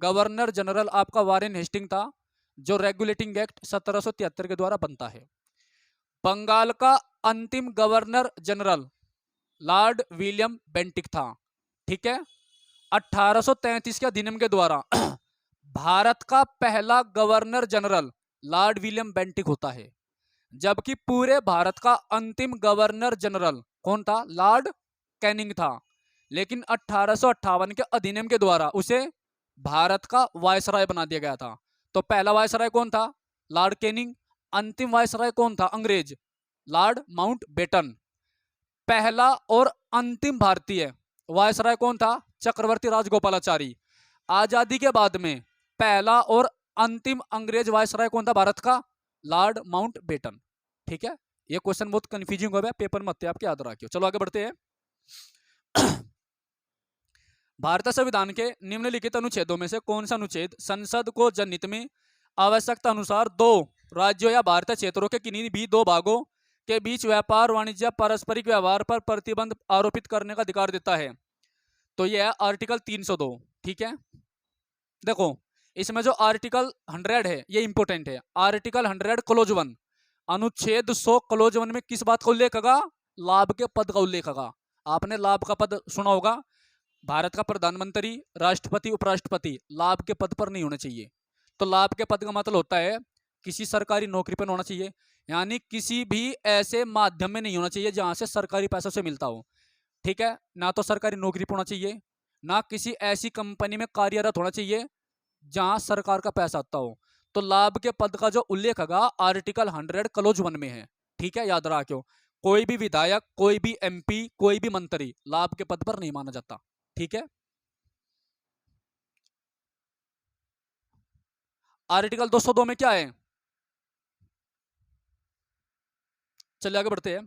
गवर्नर जनरल आपका वारेन हेस्टिंग था, जो रेगुलेटिंग एक्ट 1773 के द्वारा बनता है। बंगाल का अंतिम governor general Lord William Bentinck था। ठीक है, 1833 के अधिनियम के द्वारा भारत का पहला governor general Lord William Bentinck होता है, जबकि पूरे भारत का अंतिम गवर्नर जनरल कौन था? लॉर्ड कैनिंग था। लेकिन 1858 के अधिनियम के द्वारा उसे भारत का वायसराय बना दिया गया था। तो पहला वायसराय कौन था? Lord Canning. अंतिम वायसराय कौन था? अंग्रेज, लॉर्ड माउंटबेटन। पहला और अंतिम भारतीय वायसराय कौन था? चक्रवर्ती राजगोपालाचारी। आजादी के बाद में पहला और अंतिम अंग्रेज वायसराय कौन था भारत का? Lord Mountbatten. ठीक है, ये क्वेश्चन बहुत कंफ्यूजिंग हो गया, पेपर में आते आपके याद रखियो। चलो आगे बढ़ते हैं। भारतीय संविधान के निम्नलिखित अनुच्छेदों में से कौन सा अनुच्छेद संसद को जनहित में आवश्यकता अनुसार दो राज्यों या भारतीय क्षेत्रों के किन्हीं भी दो भागों के बीच व्यापार, वाणिज्य, पारस्परिक व्यवहार पर प्रतिबंध आरोपित करने का अधिकार देता है? तो यह है आर्टिकल 302। ठीक है, देखो इसमें जो आर्टिकल 100 है ये इंपोर्टेंट है। आर्टिकल 100 क्लोज 1, अनुच्छेद 100 क्लोज 1 में किस बात का उल्लेख होगा? लाभ के पद का उल्लेख होगा। आपने लाभ का पद सुना होगा। भारत का प्रधानमंत्री, राष्ट्रपति, उपराष्ट्रपति लाभ के पद पर नहीं होना चाहिए। तो लाभ के पद का मतलब होता है किसी सरकारी नौकरी पर होना चाहिए, यानी किसी भी ऐसे माध्यम में नहीं होना चाहिए जहां से सरकारी पैसों से मिलता हो। ठीक है, ना तो सरकारी नौकरी पर होना चाहिए, ना किसी ऐसी कंपनी में कार्यरत होना चाहिए जहां सरकार का पैसा आता हो। तो लाभ के पद का जो उल्लेख होगा आर्टिकल 100 क्लोज 1 में है। ठीक है, याद रखियो। कोई भी विधायक, कोई भी एमपी, कोई भी मंत्री लाभ के पद पर नहीं माना जाता। ठीक है, आर्टिकल 202 में क्या है? चलिए आगे बढ़ते हैं।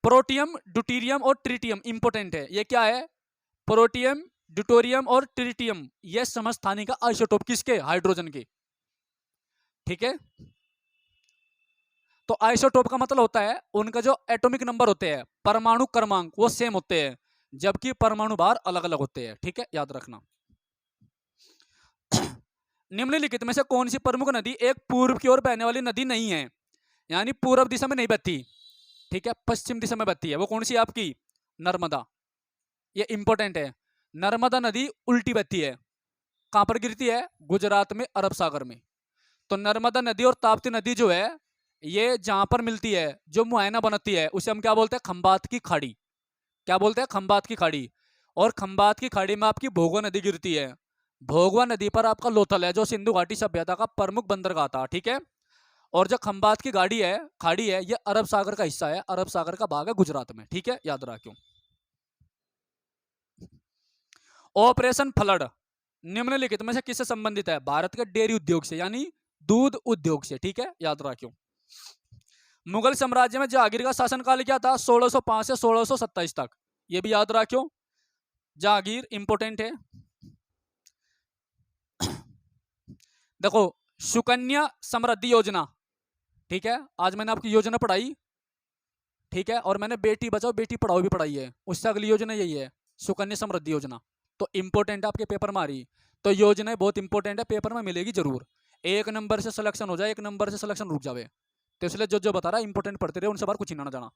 प्रोटियम, ड्यूटेरियम और ट्रिटियम इंपोर्टेंट है। ये क्या है? प्रोटियम, ड्यूटेरियम और ट्रिटियम ये समस्थानिक आइसोटोप किसके? हाइड्रोजन के। ठीक है, तो आइसोटोप का मतलब होता है उनका जो एटॉमिक नंबर होते हैं, परमाणु क्रमांक, वो सेम होते हैं, जबकि परमाणु भार अलग अलग होते हैं। ठीक है, याद रखना। निम्नलिखित में से कौन सी प्रमुख नदी एक पूर्व की ओर बहने वाली नदी नहीं है? यानी पूर्व दिशा में नहीं बहती, ठीक है, पश्चिम दिशा में बहती है। वो कौन सी है आपकी? नर्मदा। ये इंपॉर्टेंट है। नर्मदा नदी उल्टी बहती है। कहां पर गिरती है? गुजरात में, अरब सागर में। तो नर्मदा नदी और ताप्ती नदी जो है ये जहां पर मिलती है, जो मुआयना बनती है, उसे हम क्या बोलते हैं? खंबात की खाड़ी। क्या बोलते हैं? खंबात की खाड़ी। और खंबात की खाड़ी में आपकी भोगवा नदी गिरती है। भोगवा नदी पर आपका लोथल है, जो सिंधु घाटी सभ्यता का प्रमुख बंदरगाह था। ठीक है, और जो खंबात की खाड़ी है, ये अरब सागर का हिस्सा है, अरब सागर का भाग है गुजरात में। ठीक है, याद रखियो। ऑपरेशन फ्लड निम्नलिखित में से किससे संबंधित है? भारत के डेयरी उद्योग से, यानी दूध उद्योग से। ठीक है, याद रखियो। मुगल साम्राज्य में जहांगीर का शासनकाल क्या था? 1605 से 1627 तक। ये भी याद रखियो, जहांगीर इंपोर्टेंट है। देखो, सुकन्या समृद्धि योजना, ठीक है, आज मैंने आपकी योजना पढ़ाई, ठीक है, और मैंने बेटी बचाओ बेटी पढ़ाओ भी पढ़ाई है। उससे अगली योजना यही है, सुकन्या समृद्धि योजना। तो इंपोर्टेंट है, आपके पेपर में आ रही। तो योजना बहुत इंपोर्टेंट है, पेपर में मिलेगी जरूर। एक नंबर से सिलेक्शन हो जाए, एक नंबर से सिलेक्शन रुक जावे, तो इसलिए जो जो बता रहा है इंपोर्टेंट पढ़ते रहे, उनसे बाहर कुछ ही ना जाना।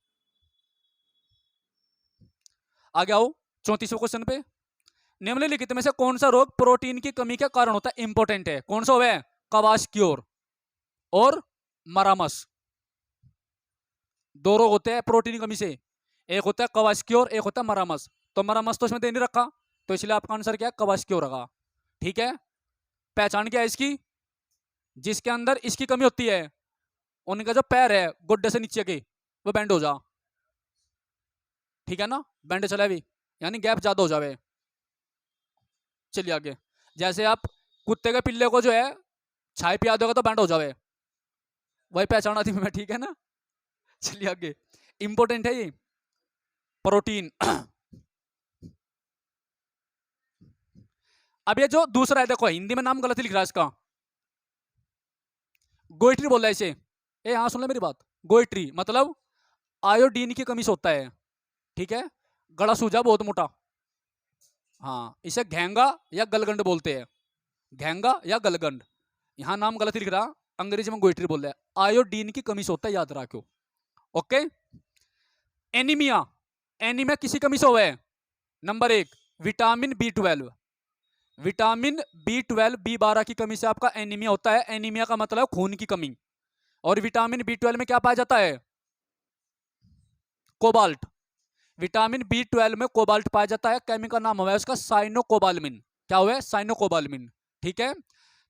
आगे आओ 34वें क्वेश्चन पे। निम्नलिखित में से कौन सा रोग प्रोटीन की कमी के कारण होता है? इंपोर्टेंट है। कौन सा है? क्वाशक्योर और मरामस। दो रोग होते हैं प्रोटीन की कमी से, एक होता है क्वाशक्योर, एक होता है मरामस। तो मरामस तो इसमें दे नहीं रखा, तो इसलिए आपका आंसर क्या है? क्वाशक्योर होगा। ठीक है, पहचान क्या है इसकी? जिसके अंदर इसकी कमी होती है, उनका जो पैर है गुड्डे से नीचे के, वो बैंड हो जा। ठीक है ना, बैंड चला भी, यानी गैप ज्यादा हो जावे। चलिए आगे। जैसे आप कुत्ते के पिल्ले को जो है छाई पिया दोगे तो बैंड हो जावे, वही पहचाना थी मैं। ठीक है ना, चलिए आगे। इंपोर्टेंट है ये प्रोटीन। अब ये जो दूसरा है, देखो हिंदी में नाम गलत लिख रहा है इसका, गोइट्री बोल रहा है इसे। ए हाँ, सुन ले मेरी बात। गोइट्री मतलब आयोडीन की कमी से होता है। ठीक है, गला सूजा बहुत मोटा, हाँ, इसे घेंगा या गलगंड बोलते हैं। घेंगा या गलगंड, यहां नाम गलत लिख रहा, अंग्रेजी में गोइट्री बोल रहा है। आयोडीन की कमी से होता है, याद रखो। ओके। एनीमिया, एनीमिया किसी कमी से हुआ है? Number 1 vitamin B12, vitamin B12 B12 की कमी से आपका एनीमिया होता है। एनीमिया का मतलब खून की कमी। और विटामिन B12 में क्या पाया जाता है? कोबाल्ट। विटामिन B12 में कोबाल्ट पाया जाता है, केमिकल नाम हुआ है उसका साइनोकोबाल्मिन। क्या हुआ है? साइनोकोबाल्मिन। ठीक है।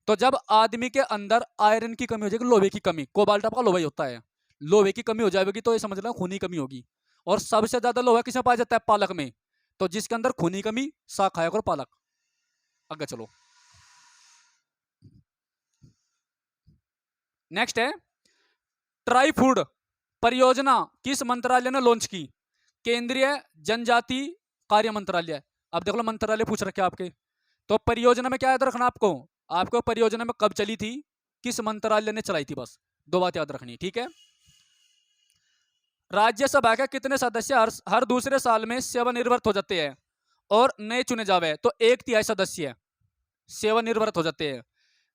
तो जब आदमी के अंदर आयरन की कमी हो जाएगी, लोहे की कमी, कोबाल्ट आपका लोहा ही होता है, लोहे की कमी हो जाएगी तो ये समझ लो खूनी कमी होगी। और सबसे ज्यादा लोहा किसमें पाया जाता है? पालक में। तो जिसके अंदर खूनी कमी, साग खाया करो पालक। आगे चलो, नेक्स्ट है ट्राई फूड परियोजना किस मंत्रालय ने लॉन्च की? केंद्रीय जनजाति कार्य मंत्रालय। अब देख लो मंत्रालय पूछ रखे आपके, तो परियोजना में क्या याद रखना आपको? आपको परियोजना में कब चली थी, किस मंत्रालय ने चलाई थी, बस दो बात याद रखनी। ठीक है। राज्यसभा के कितने सदस्य हर दूसरे साल में सेवानिवृत्त हो जाते हैं और नए चुने जावे? तो 1/3 सदस्य सेवानिवृत्त हो जाते हैं।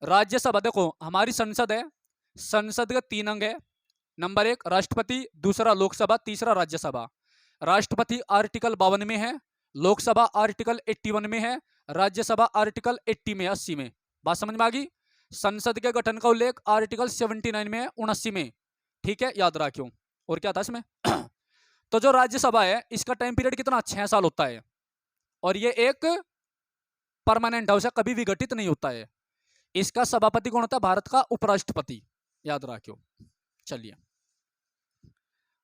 राज्यसभा देखो हमारी संसद है, संसद के 3 अंग है। नंबर 1 राष्ट्रपति, दूसरा लोकसभा, तीसरा राज्यसभा। राष्ट्रपति आर्टिकल 52 में है, लोकसभा आर्टिकल 81 में है, राज्यसभा आर्टिकल 80 में, 80 में। बात समझ में आ गई? संसद के गठन का उल्लेख आर्टिकल 79 में है, 79 में। ठीक है, याद रखियो। और क्या था इसमें? तो जो राज्यसभा है इसका टाइम पीरियड कितना? 6 साल होता है। और ये एक परमानेंट हाउस है, कभी विघटित नहीं होता है। इसका सभापति कौन होता है? भारत का उपराष्ट्रपति। याद रखियो। चलिए,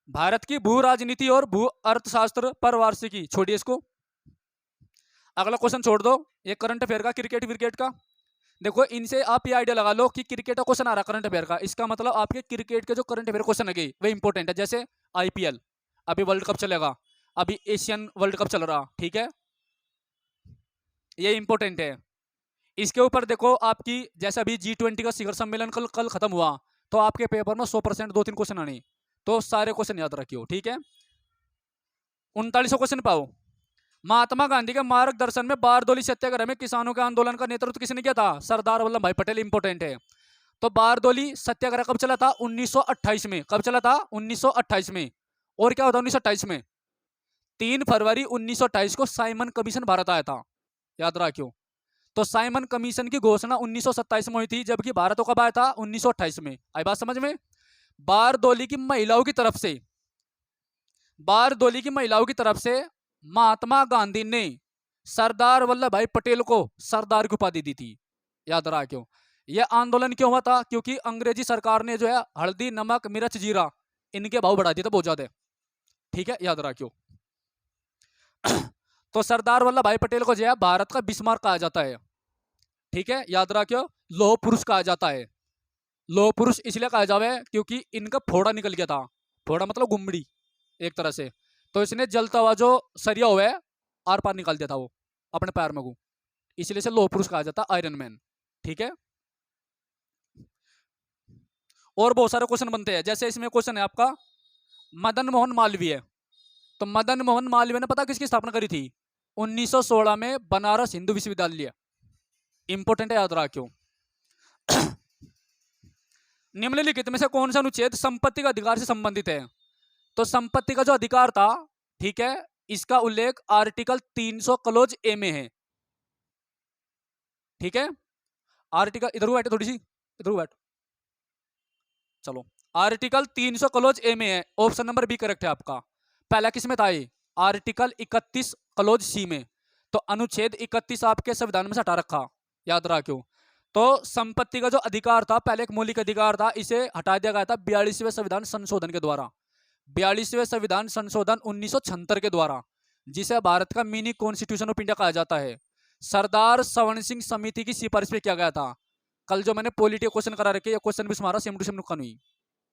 भारत की भू राजनीति और भू अर्थशास्त्र पर वार्षिकी छोड़िए इसको। अगला क्वेश्चन छोड़ दो, ये करंट अफेयर का, क्रिकेट विकेट का। देखो इनसे आप ये आइडिया लगा लो कि क्रिकेट का क्वेश्चन आ रहा करंट अफेयर का, इसका मतलब आपके क्रिकेट के जो करंट अफेयर क्वेश्चन है वे इंपॉर्टेंट है। जैसे IPL, अभी वर्ल्ड कप चलेगा, अभी एशियन वर्ल्ड कप चल रहा। ठीक है, ये इंपॉर्टेंट है। इसके ऊपर देखो आपकी, जैसे अभी G20 का शिखर सम्मेलन कल खत्म हुआ, तो आपके पेपर में 100% 2-3 क्वेश्चन आने, तो सारे क्वेश्चन याद रखियो। ठीक है, 39 क्वेश्चन पाओ। महात्मा गांधी के मार्गदर्शन में बारदोली सत्याग्रह में किसानों के आंदोलन का नेतृत्व किसने किया था? सरदार वल्लभ भाई पटेल। इंपोर्टेंट है। तो बारदोली सत्याग्रह कब चला था? 1928 में। कब चला था? 1928 में। और क्या होता 1928 में? 3 फरवरी 1928 को साइमन कमीशन भारत आया था। याद रखियो। तो साइमन कमीशन की घोषणा 1927 में हुई थी, जबकि भारत कब आया था? 1928 में। आई बात समझ में? बारदोली की महिलाओं की तरफ से, बारदोली की महिलाओं की तरफ से महात्मा गांधी ने सरदार वल्लभ भाई पटेल को सरदार की उपाधि दी थी। याद रखियो। यह आंदोलन क्यों हुआ था? क्योंकि अंग्रेजी सरकार ने जो है हल्दी, नमक, मिर्च, जीरा इनके भाव बढ़ा दिए थे बहुत ज्यादा। ठीक है, याद रखियो। तो सरदार वल्लभ भाई पटेल को जो है भारत का बिस्मार्क कहा जाता है। ठीक है, याद रखियो। लौह पुरुष कहा जाता है। लौह पुरुष इसलिए कहा जावे क्योंकि इनका फोड़ा निकल गया था। फोड़ा मतलब गुमड़ी एक तरह से। तो इसने जलता हुआ जो सरिया हुआ है आर पार निकाल दिया था वो अपने पैर में को, इसलिए से लौह पुरुष कहा जाता है, आयरन मैन। ठीक है, और बहुत सारे क्वेश्चन बनते हैं। जैसे इसमें क्वेश्चन है आपका मदन मोहन मालवीय। तो मदन मोहन मालवीय ने पता किसकी स्थापना करी थी? 1916 में बनारस हिंदू विश्वविद्यालय। इंपोर्टेंट है, याद रखियो। निम्नलिखित में से कौन सा अनुच्छेद संपत्ति का अधिकार से संबंधित है? तो संपत्ति का जो अधिकार था, ठीक है, इसका उल्लेख आर्टिकल 300 क्लोज ए में है। ठीक है, आर्टिकल, इधर बैठो थोड़ी सी, इधर बैठो। चलो, आर्टिकल 300 क्लोज ए में है। ऑप्शन नंबर बी करेक्ट है आपका। पहला किस में था ये? आर्टिकल 31 क्लोज सी में। तो अनुच्छेद 31 आपके संविधान में से हटा रखा, याद रखियो। तो संपत्ति का जो अधिकार था, पहले एक मौलिक अधिकार था, इसे हटा दिया गया था 42वें संविधान संशोधन के द्वारा। 42वें संविधान संशोधन 1976 के द्वारा, जिसे भारत का मिनी कॉन्स्टिट्यूशन ऑफ इंडिया कहा जाता है, सरदार सवर्ण सिंह समिति की सिफारिश पे किया गया था। कल जो मैंने पॉलिटी क्वेश्चन करा रखे, ये क्वेश्चन भी तुम्हारा सेम टू सेम नुक्का नहीं।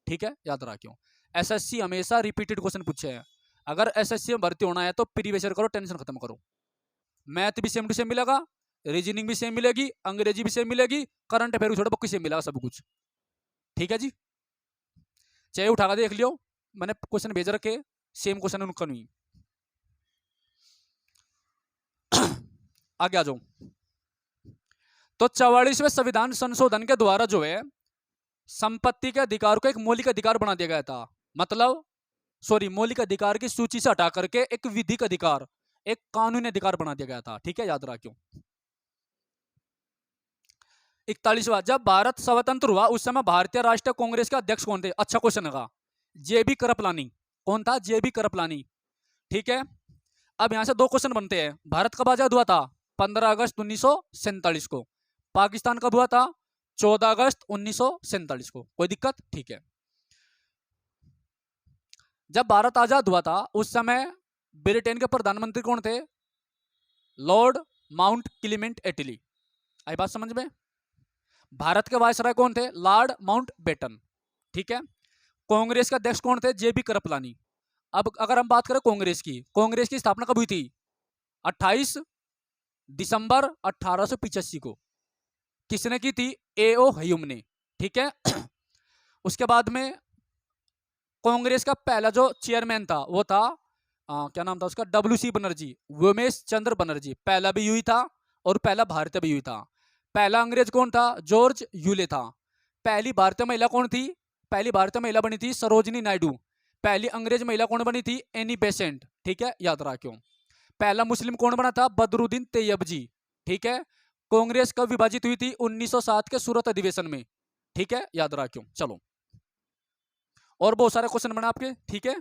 ठीक है, याद रखियो। एसएससी हमेशा रिपीटेड क्वेश्चन पूछे हैं। अगर एसएससी में भर्ती होना है तो प्रीवियस ईयर करो, टेंशन खत्म करो। मैथ भी सेम टू सेम मिलेगा, रीजनिंग भी सेम मिलेगी, अंग्रेजी भी सेम मिलेगी, करंट अफेयर छोड़ो बाकी सेम मिलेगा सब कुछ। ठीक है जी, चाहे उठाकर देख लियो, मैंने क्वेश्चन भेज रखे, सेम क्वेश्चन उनका नहीं। आगे आ जाओ। तो 44वें संविधान संशोधन के द्वारा जो है संपत्ति के अधिकार को एक मौलिक अधिकार बना दिया गया था। मतलब मौलिक अधिकार की सूची से हटा करके एक विधिक अधिकार, एक कानूनी अधिकार बना दिया गया था। ठीक है, याद रखियो। 41वां, जब भारत स्वतंत्र हुआ उस समय भारतीय राष्ट्रीय कांग्रेस के अध्यक्ष कौन थे? अच्छा क्वेश्चन है। JB कृपलानी। कौन था? JB कृपलानी। ठीक है। अब यहां से दो क्वेश्चन बनते हैं। भारत कब आजाद हुआ था? 15 अगस्त 1947 को। पाकिस्तान कब हुआ था? 14 अगस्त 1947 को। कोई दिक्कत? ठीक है। जब भारत आजाद हुआ था उस समय ब्रिटेन के प्रधानमंत्री कौन थे? Lord mount Clement Attlee. आई बात समझ में? भारत के वायसराय कौन थे? Lord Mountbatten. ठीक है। कांग्रेस के अध्यक्ष कौन थे? जेबी कृपलानी। अब अगर हम बात करें कांग्रेस की स्थापना कब हुई थी? 28 दिसंबर 1885 को। किसने की थी? एओ ह्यूम ने। ठीक है। उसके बाद में कांग्रेस का पहला जो चेयरमैन था वो था क्या नाम था उसका? WC बनर्जी, उमेश चंद्र बनर्जी। पहला भी यूही था और पहला भारतीय भी यूही था। पहला अंग्रेज कौन था? जॉर्ज यूले था। पहली भारतीय महिला कौन थी? पहली भारतीय महिला बनी थी सरोजनी नायडू। पहली अंग्रेज महिला कौन बनी थी? Annie Besant. ठीक है, याद रखियो। पहला मुस्लिम कौन बना था? बदरुद्दीन तैयबजी। ठीक है। कांग्रेस कब विभाजित हुई थी? 1907 के सूरत अधिवेशन में। ठीक है, याद रखियो। चलो, और बहुत सारे क्वेश्चन बना आपके। ठीक है।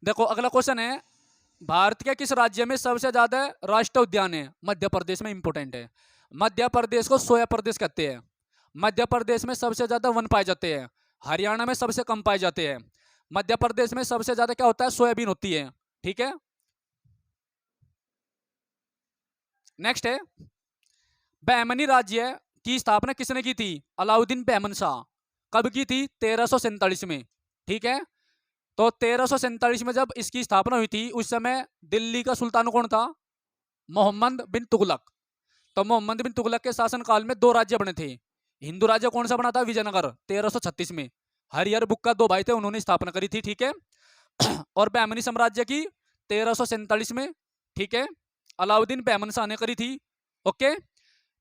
देखो अगला क्वेश्चन है, भारत के किस राज्य में सबसे ज्यादा राष्ट्रीय उद्यान है? मध्य प्रदेश में। इंपोर्टेंट है। मध्य प्रदेश को सोया प्रदेश कहते हैं। मध्य प्रदेश में सबसे ज्यादा वन पाए जाते हैं। हरियाणा में सबसे कम पाए जाते हैं। मध्य प्रदेश में सबसे ज्यादा क्या होता है? सोयाबीन होती है। ठीक है। नेक्स्ट है, बहमनी राज्य की स्थापना किसने की थी? अलाउद्दीन बहमन शाह। कब की थी? 1347 में। ठीक है। तो 1347 में जब इसकी स्थापना हुई थी उस समय दिल्ली का सुल्तान कौन था? मोहम्मद बिन तुगलक। तो मोहम्मद बिन तुगलक के शासनकाल में दो राज्य बने थे। हिंदू राज्य कौन सा बना था? विजयनगर, 1336 में। हरिहर बुक्का दो भाई थे, उन्होंने स्थापना करी थी। ठीक है। और बहमनी साम्राज्य की 1347 में। ठीक है। अलाउद्दीन बहमन शाह ने करी थी। ओके।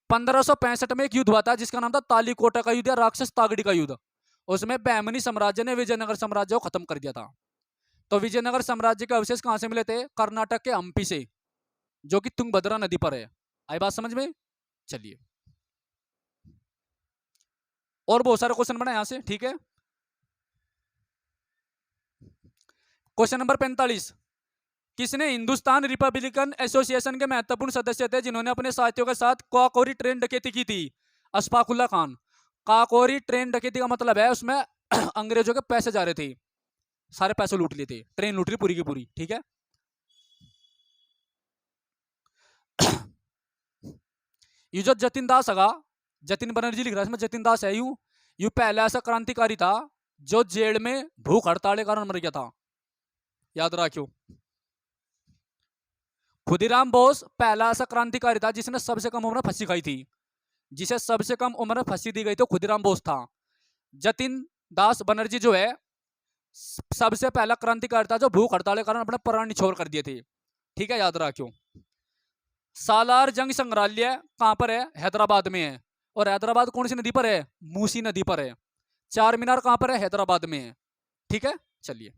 1565 में एक युद्ध हुआ था जिसका नाम था तालीकोटा का युद्ध या राक्षस तागड़ी का युद्ध। उसमें बहमनी साम्राज्य ने विजयनगर साम्राज्य को खत्म कर दिया था। तो विजयनगर साम्राज्य के अवशेष कहां से मिले थे? कर्नाटक के हम्पी से, जो कि तुंगभद्रा नदी पर है। आई बात समझ में? चलिए, और बहुत सारे क्वेश्चन बना यहां से। ठीक है। क्वेश्चन नंबर 45, किसने हिंदुस्तान रिपब्लिकन एसोसिएशन के महत्वपूर्ण सदस्य थे जिन्होंने अपने साथियों के साथ काकोरी ट्रेन डकैती की थी? अशफाकुल्ला खान। काकोरी ट्रेन डकैती का मतलब है उसमें अंग्रेजों के पैसे जा रहे थे, सारे पैसे लूट लिए थे, ट्रेन लूट रही पूरी की पूरी। ठीक है। ये जो जतिन दास है, जतिन बनर्जी लिख रहा है इसमें, जतिन दास है यू पहला ऐसा क्रांतिकारी था जो जेल में भूख हड़ताल के कारण मर गया था। याद रखियो। खुदीराम बोस पहला ऐसा क्रांतिकारी था जिसने सबसे कम उम्र में फांसी खाई थी। जिसे सबसे कम उम्र में फांसी दी गई तो खुदीराम बोस था। जतिन दास बनर्जी जो है सबसे पहला क्रांतिकारी था जो भूख हड़ताल के कारण अपने प्राण निछोड़ कर दिए थे। ठीक है, याद रखियो। सालार जंग संग्रहालय कहां पर है? हैदराबाद में है। और हैदराबाद कौन सी नदी पर है? मूसी नदी पर है। चार मीनार कहां पर है? हैदराबाद में है। ठीक है। चलिए,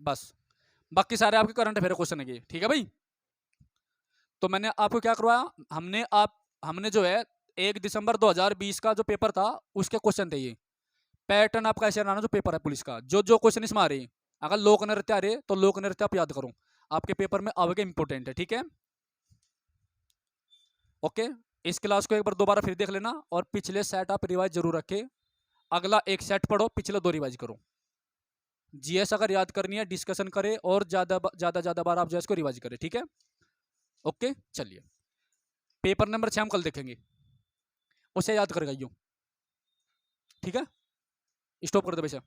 बस बाकी सारे आपके करंट अफेयर क्वेश्चन है। ठीक है भाई। तो मैंने आपको क्या करवाया, हमने जो है 1 दिसंबर 2020 का जो पेपर था उसके क्वेश्चन थे ये। पैटर्न आपका ऐसे रहना जो पेपर है पुलिस का, जो जो क्वेश्चन इसमें आ रहे हैं, अगर लोक नृत्य आ रहे तो लोक नृत्य आप याद करो, आपके पेपर में आगे इंपोर्टेंट है। ठीक है। ओके। इस क्लास को एक बार दोबारा फिर देख लेना और पिछले सेट आप रिवाइज जरूर रखे। अगला एक सेट पढ़ो, पिछले दो रिवाइज करो। जीएस अगर याद करनी है डिस्कशन करे और ज्यादा बार आप जो इसको रिवाइज करें। ठीक है। ओके। चलिए, पेपर नंबर 6 हम कल देखेंगे, उसे याद करेगा यूं। ठीक है। स्टॉप कर दो वैसे।